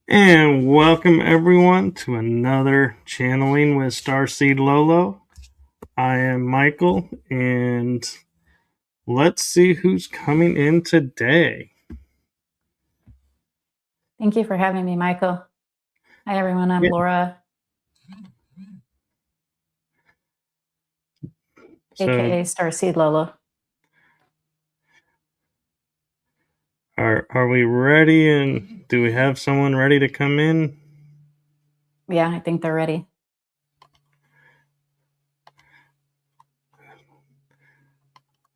And welcome everyone to another channeling with Starseed Lø Lø. I am Michael, and let's see who's coming in today. Thank you for having me, Michael. Hi, everyone. I'm Laura, aka Starseed Lø Lø. Are we ready? And do we have someone ready to come in? Yeah, I think they're ready.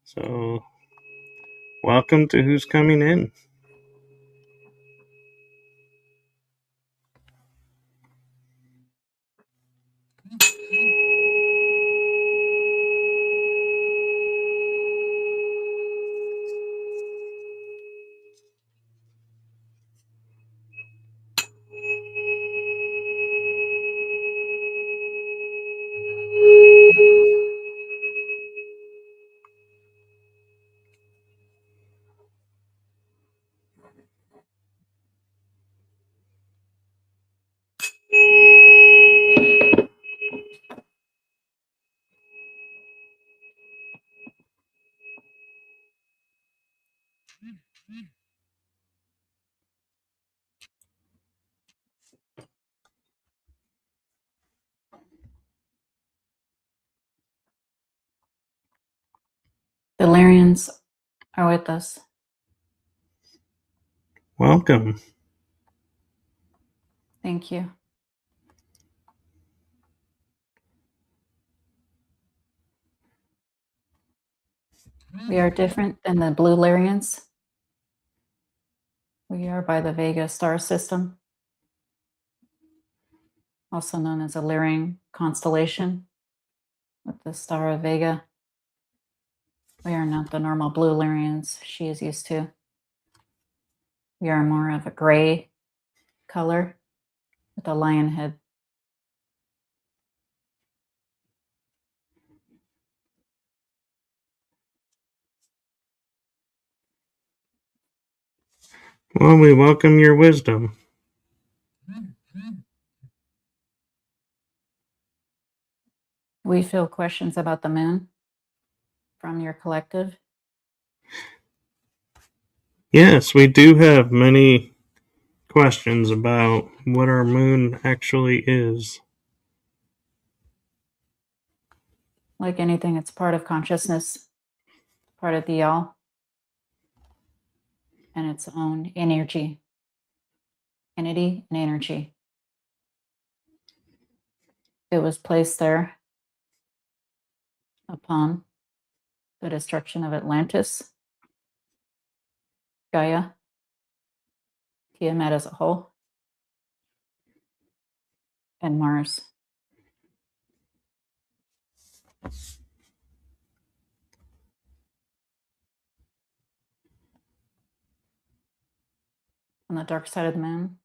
So, welcome to who's coming in. The Lyrians are with us. Welcome. Thank you. We are different than the Blue Lyrians. We are by the Vega star system, also known as a Lyrian constellation with the star of Vega. We are not the normal Blue Lyrians she is used to. We are more of a gray color with a lion head. Well, we welcome your wisdom. We feel questions about the moon from your collective. Yes, we do have many questions about what our moon actually is. Like anything, it's part of consciousness, part of the all, and its own entity and energy. It was placed there upon the destruction of Atlantis, Gaia, Tiamat as a whole, and Mars. On the dark side of the moon,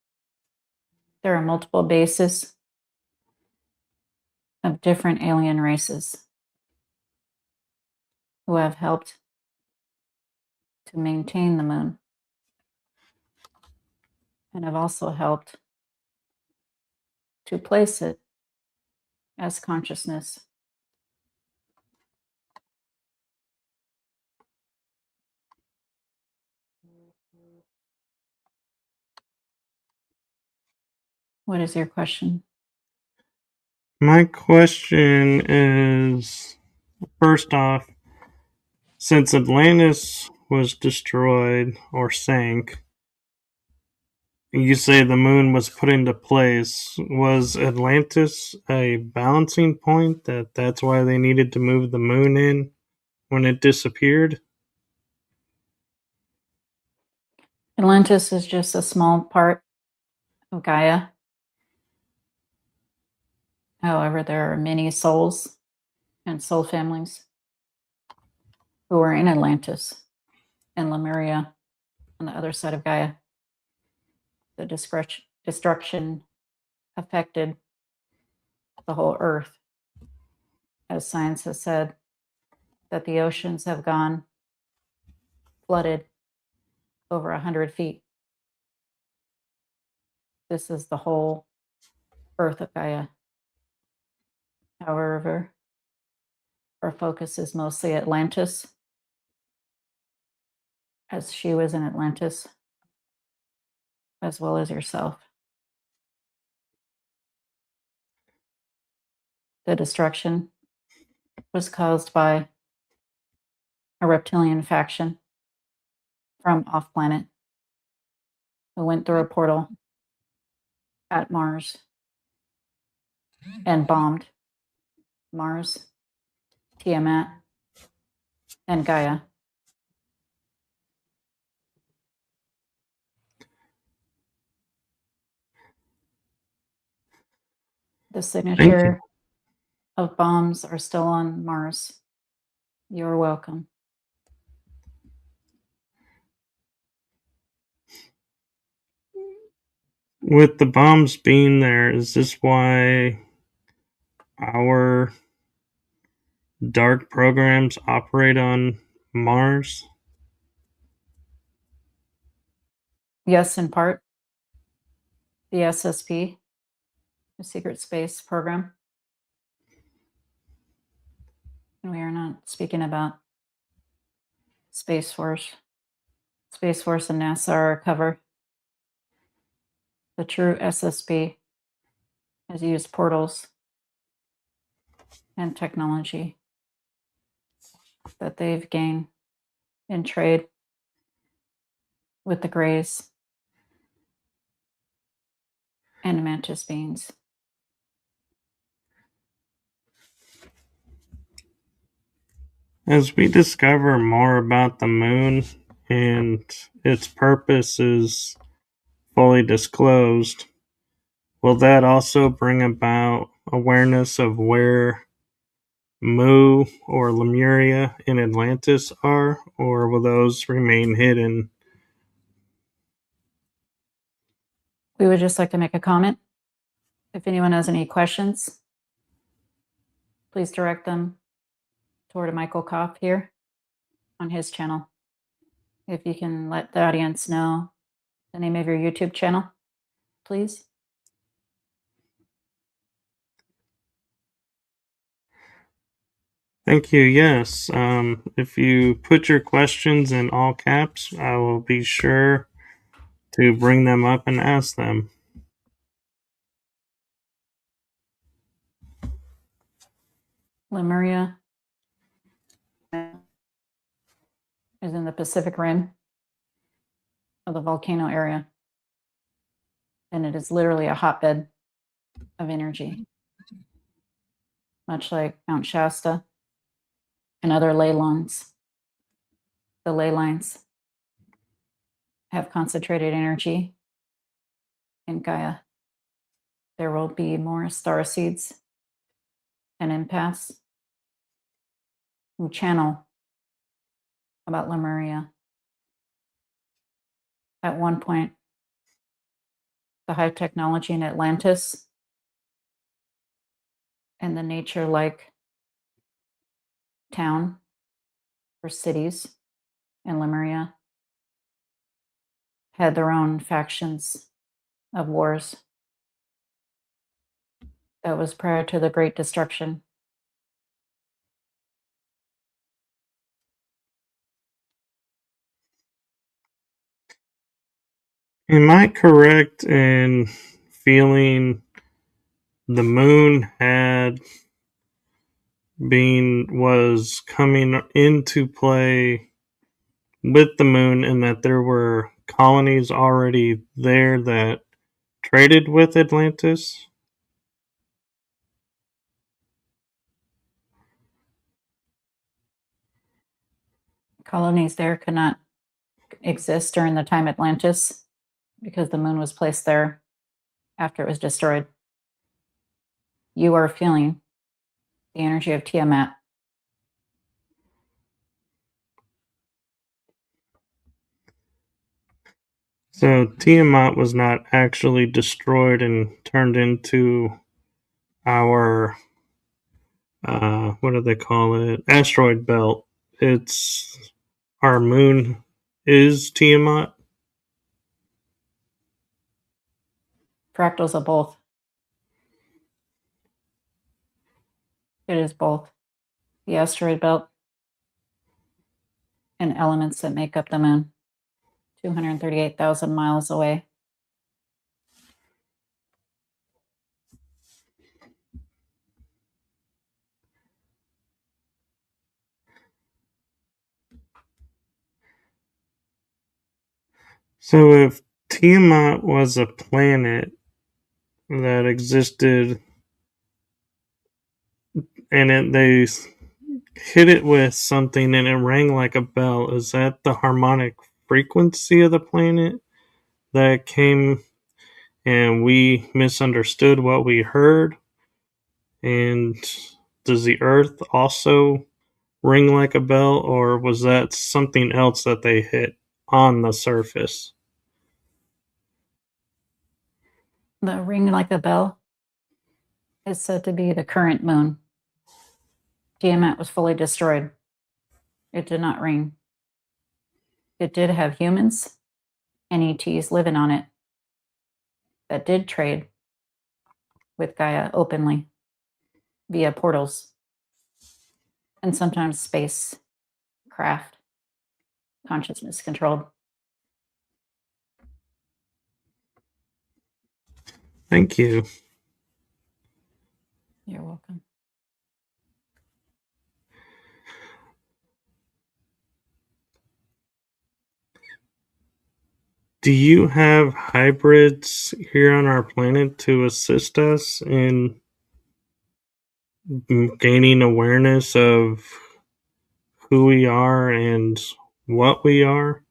there are multiple bases of different alien races who have helped to maintain the moon and have also helped to place it as consciousness. What is your question? My question is, first off, since Atlantis was destroyed or sank, you say the moon was put into place. Was Atlantis a balancing point that's why they needed to move the moon in when it disappeared? Atlantis is just a small part of Gaia. However, there are many souls and soul families who are in Atlantis and Lemuria on the other side of Gaia. The destruction affected the whole Earth. As science has said, that the oceans have gone flooded over 100 feet. this is the whole Earth of Gaia. However, our focus is mostly Atlantis, as she was in Atlantis, as well as yourself. The destruction was caused by a reptilian faction from off-planet who went through a portal at Mars and bombed Mars, Tiamat, and Gaia. The signature of bombs are still on Mars. You're welcome. With the bombs being there, is this why our dark programs operate on Mars? Yes, in part. The SSP, the Secret Space Program. And we are not speaking about Space Force. Space Force and NASA are covered. The true SSP has used portals and technology that they've gained in trade with the Greys and Mantis beings. As we discover more about the moon and its purpose is fully disclosed, will that also bring about awareness of where Mu or Lemuria and Atlantis are, or will those remain hidden? We would just like to make a comment. If anyone has any questions, please direct them toward Michael Kopf here on his channel. If you can let the audience know the name of your YouTube channel, please. Thank you. Yes. If you put your questions in all caps, I will be sure to bring them up and ask them. Lemuria is in the Pacific Rim of the volcano area, and it is literally a hotbed of energy, much like Mount Shasta and other ley lines. The ley lines have concentrated energy in Gaia. There will be more starseeds and empaths who channel about Lemuria. At one point, the high technology in Atlantis and the nature-like town or cities in Lemuria had their own factions of wars. That was prior to the Great Destruction. Am I correct in feeling the moon was coming into play with the moon, and that there were colonies already there that traded with Atlantis? Colonies there could not exist during the time Atlantis because the moon was placed there after it was destroyed. You are feeling the energy of Tiamat. So Tiamat was not actually destroyed and turned into our, what do they call it? Asteroid belt. It's our moon is Tiamat. Fractals of both. It is both the asteroid belt and elements that make up the moon, 238,000 miles away. So if Tiamat was a planet that existed and they hit it with something and it rang like a bell, is that the harmonic frequency of the planet that came and we misunderstood what we heard? And does the Earth also ring like a bell, or was that something else that they hit on the surface? The ring like a bell is said to be the current moon. Tiamat was fully destroyed. It did not ring. It did have humans and ETs living on it that did trade with Gaia openly via portals and sometimes space craft, consciousness controlled. Thank you. You're welcome. Do you have hybrids here on our planet to assist us in gaining awareness of who we are and what we are?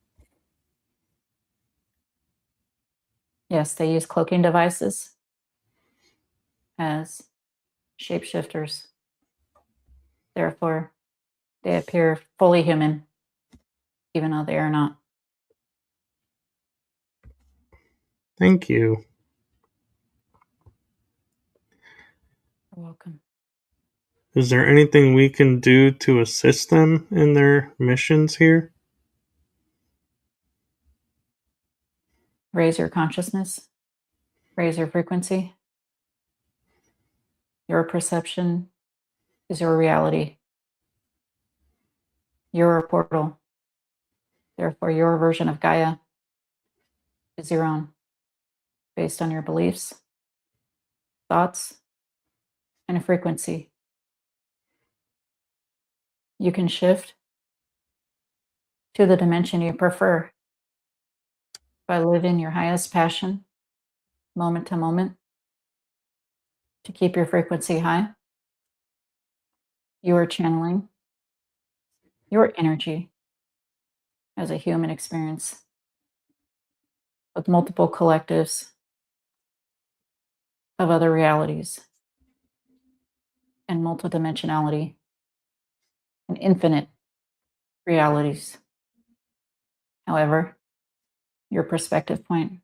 Yes, they use cloaking devices as shapeshifters. Therefore, they appear fully human, even though they are not. Thank you. You're welcome. Is there anything we can do to assist them in their missions here? Raise your consciousness, raise your frequency. Your perception is your reality. You're a portal. Therefore, your version of Gaia is your own, based on your beliefs, thoughts, and a frequency. You can shift to the dimension you prefer by living your highest passion, moment to moment, to keep your frequency high. You are channeling your energy as a human experience with multiple collectives of other realities and multidimensionality and infinite realities. However, your perspective point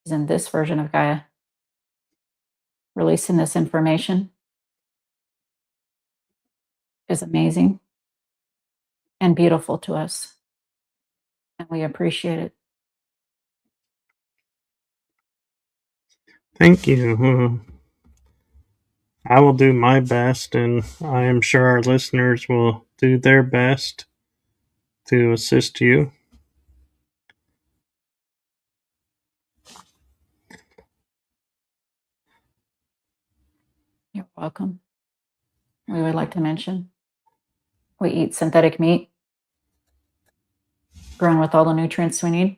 is in this version of Gaia. Releasing this information is amazing and beautiful to us, and we appreciate it. Thank you. I will do my best, and I am sure our listeners will do their best to assist you. You're welcome. We would like to mention we eat synthetic meat grown with all the nutrients we need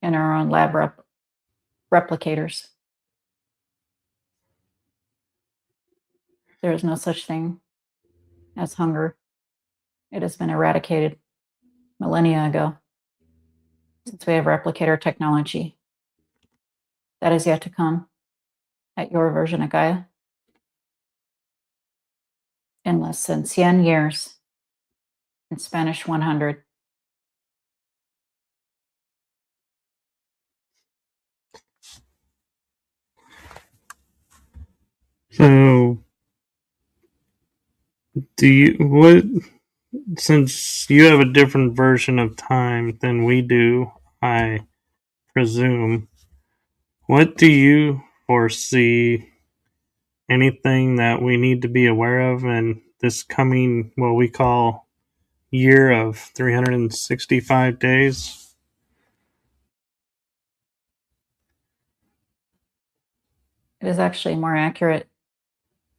and our own lab replicators. There is no such thing as hunger. It has been eradicated millennia ago since we have replicator technology. That is yet to come at your version of Gaia in less than 100 years, in Spanish 100. So, since you have a different version of time than we do, I presume, What do you foresee? Anything that we need to be aware of in this coming, what we call year of 365 days? It is actually more accurate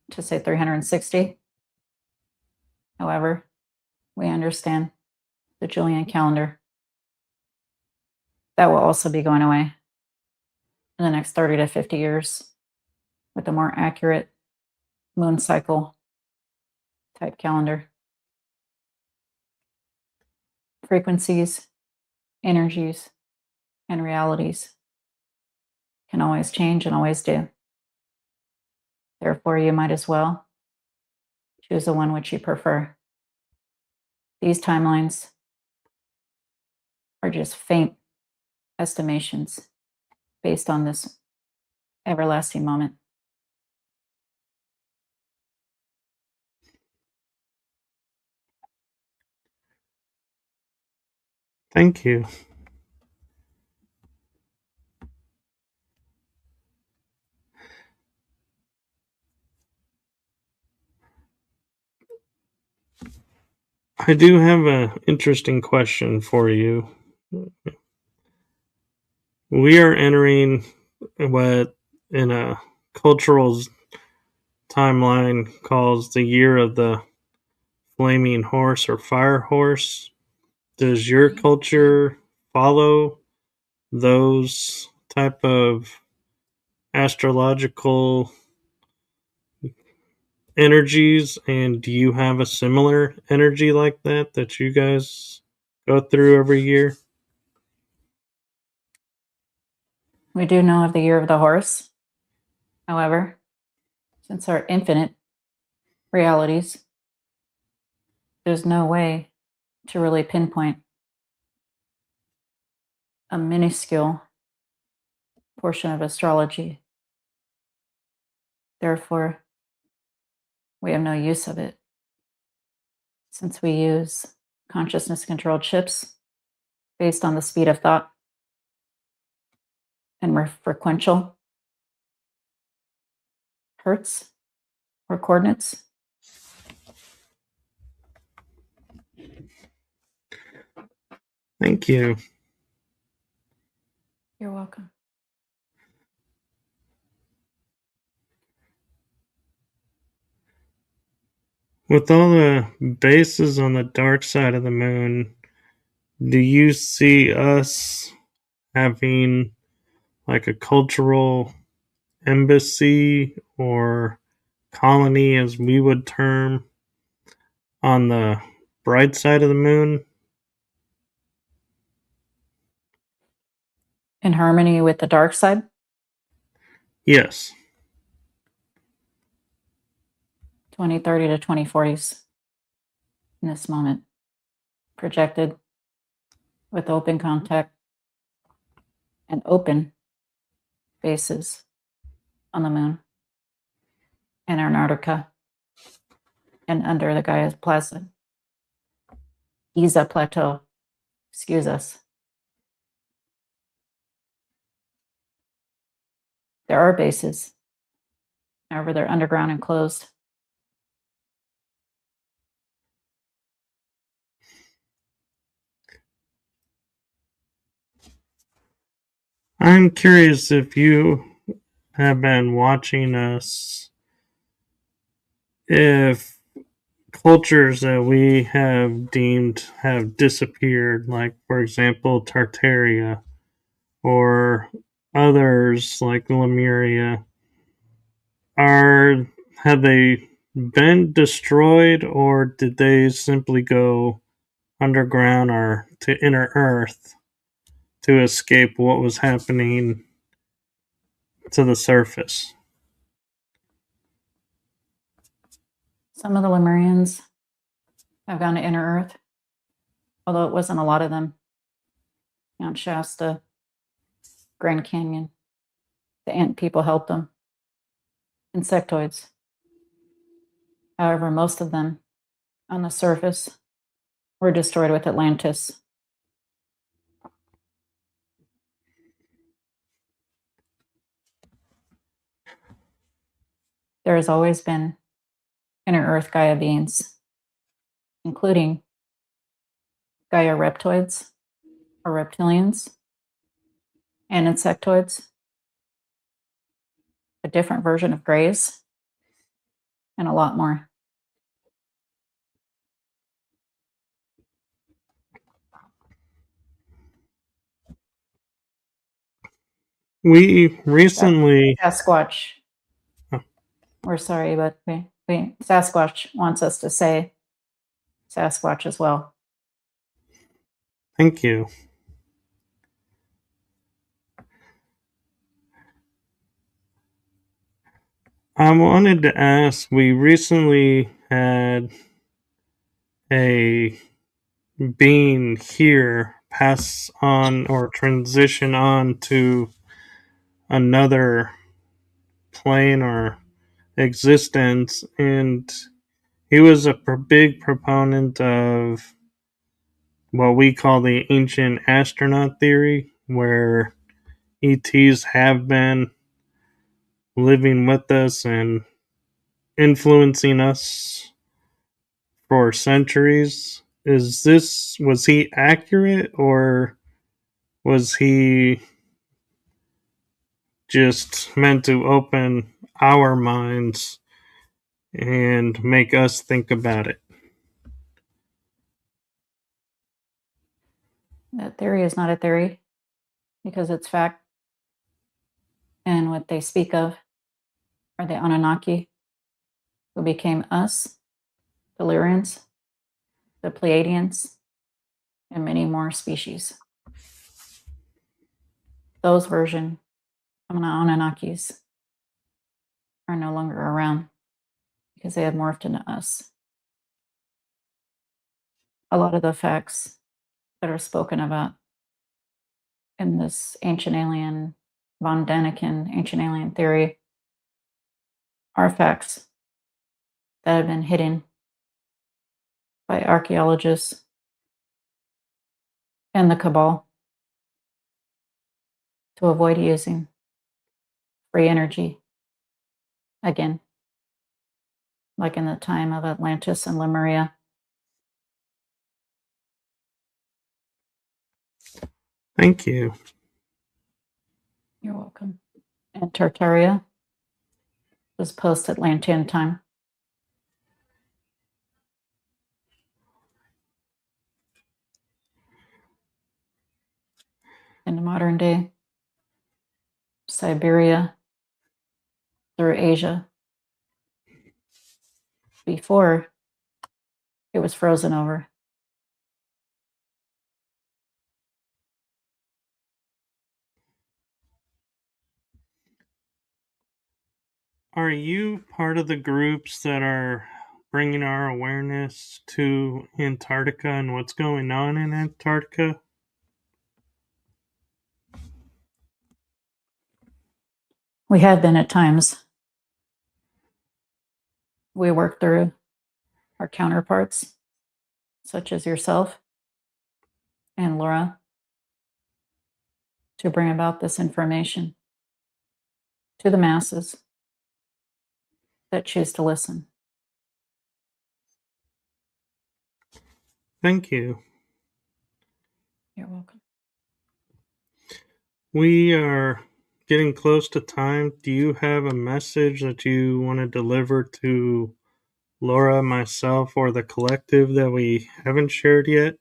to say 360. However, we understand the Julian calendar. That will also be going away in the next 30 to 50 years with a more accurate moon cycle type calendar. Frequencies, energies, and realities can always change and always do. Therefore, you might as well choose the one which you prefer. These timelines are just faint estimations based on this everlasting moment. Thank you. I do have an interesting question for you. We are entering what in a cultural timeline calls the year of the flaming horse or fire horse. Does your culture follow those type of astrological energies, and do you have a similar energy like that you guys go through every year? We do know of the year of the horse. However, since our infinite realities, there's no way to really pinpoint a minuscule portion of astrology. Therefore, we have no use of it, since we use consciousness-controlled chips based on the speed of thought and frequential hertz or coordinates. Thank you. You're welcome. With all the bases on the dark side of the moon, do you see us having like a cultural embassy or colony, as we would term, on the bright side of the moon? In harmony with the dark side? Yes. 2030 to 2040s in this moment, projected with open contact and open bases on the moon, in Antarctica, and under the Gaia Plaza, Giza Plateau, excuse us. There are bases, however, they're underground and closed. I'm curious if you have been watching us, if cultures that we have deemed have disappeared, like, for example, Tartaria, or others like Lemuria, have they been destroyed, or did they simply go underground or to inner Earth to escape what was happening to the surface? Some of the Lemurians have gone to inner Earth, although it wasn't a lot of them. Mount Shasta, Grand Canyon, the ant people helped them. Insectoids. However, most of them on the surface were destroyed with Atlantis. there has always been inner Earth Gaia beings, including Gaia reptoids or reptilians and insectoids, a different version of grays, and a lot more. We recently... Sasquatch. Oh. We're sorry, but Sasquatch wants us to say Sasquatch as well. Thank you. I wanted to ask, we recently had a being here pass on or transition on to another plane or existence, and he was a big proponent of what we call the ancient astronaut theory, where ETs have been living with us and influencing us for centuries. Was he accurate, or was he just meant to open our minds and make us think about it? That theory is not a theory because it's fact. And what they speak of are the Anunnaki, who became us, the Lyrians, the Pleiadians, and many more species. Those version of Anunnakis are no longer around because they have morphed into us. A lot of the facts that are spoken about in this ancient alien, von Daniken ancient alien theory are facts that have been hidden by archaeologists and the cabal to avoid using free energy again, like in the time of Atlantis and Lemuria. Thank you. You're welcome. And Tartaria was post-Atlantean time. In the modern day, Siberia through Asia, before it was frozen over. Are you part of the groups that are bringing our awareness to Antarctica and what's going on in Antarctica? We have been at times. We work through our counterparts, such as yourself and Laura, to bring about this information to the masses that choose to listen. Thank you. You're welcome. We are getting close to time. Do you have a message that you want to deliver to Laura, myself, or the collective that we haven't shared yet?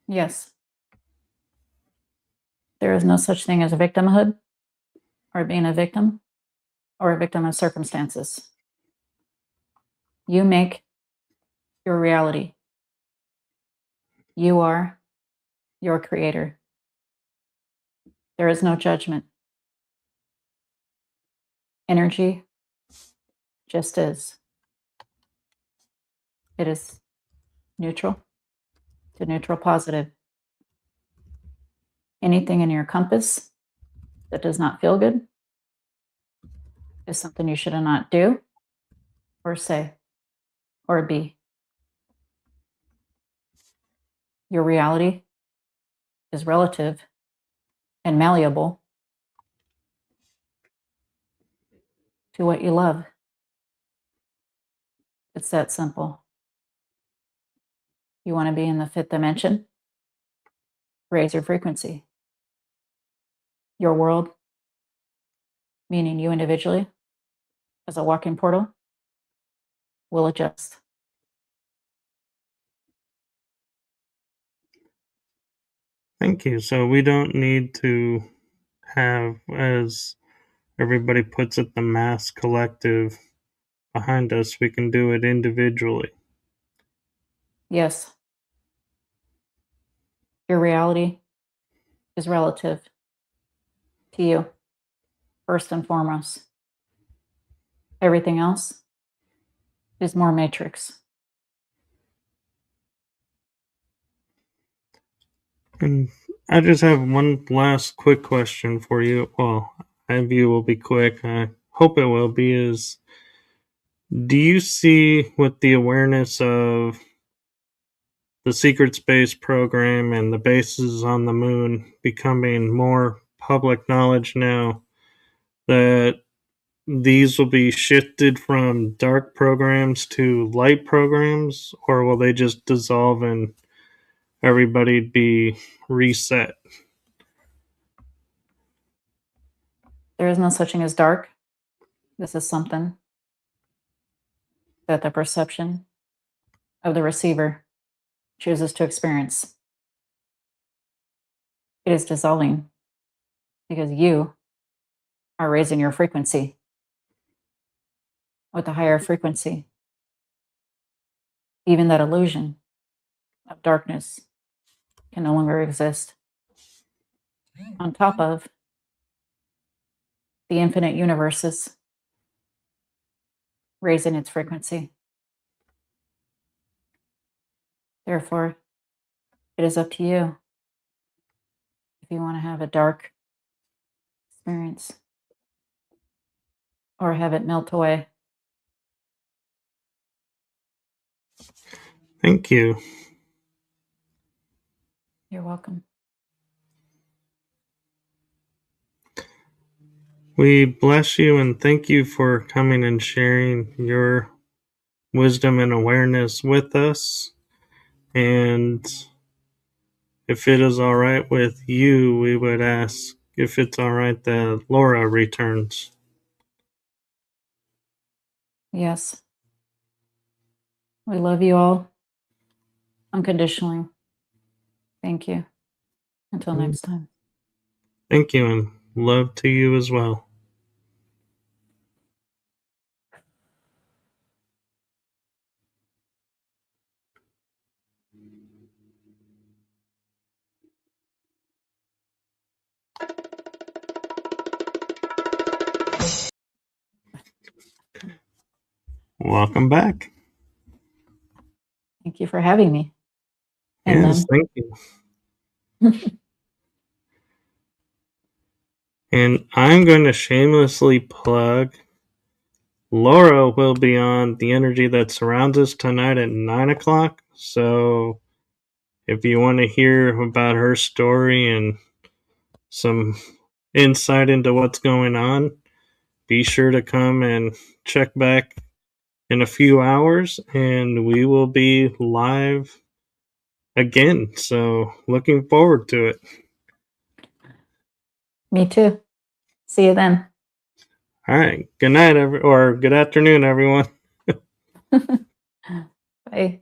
Yes. There is no such thing as a victimhood or being a victim or a victim of circumstances. You make your reality. You are your creator. There is no judgment. Energy just is. It is neutral to neutral positive. Anything in your compass that does not feel good is something you should not do or say or be. Your reality is relative and malleable. to what you love. It's that simple. You want to be in the fifth dimension? Raise your frequency. Your world, meaning you individually, as a walking portal, will adjust. Thank you. So we don't need to have, as everybody puts it, the mass collective behind us. We can do it individually. Yes. Your reality is relative to you, first and foremost. Everything else is more matrix. And I just have one last quick question for you. Well, I view will be quick. I hope it will be. Is do you see with the awareness of the secret space program and the bases on the moon becoming more public knowledge now, that these will be shifted from dark programs to light programs, or will they just dissolve and everybody be reset? There is no such thing as dark. This is something that the perception of the receiver chooses to experience. It is dissolving because you are raising your frequency with a higher frequency. Even that illusion of darkness can no longer exist. On top of the infinite universes raising its frequency. Therefore, it is up to you if you want to have a dark experience or have it melt away. Thank you. You're welcome. We bless you and thank you for coming and sharing your wisdom and awareness with us. And if it is all right with you, we would ask if it's all right that Laura returns. Yes. We love you all unconditionally. Thank you. Until next time. Thank you, and love to you as well. Welcome back. Thank you for having me. And yes, thank you. And I'm going to shamelessly plug Laura will be on The Energy That Surrounds Us tonight at 9 o'clock. So if you want to hear about her story and some insight into what's going on, be sure to come and check back in a few hours and we will be live again. So looking forward to it. Me too. See you then. All right. Good night, or good afternoon, everyone. Bye.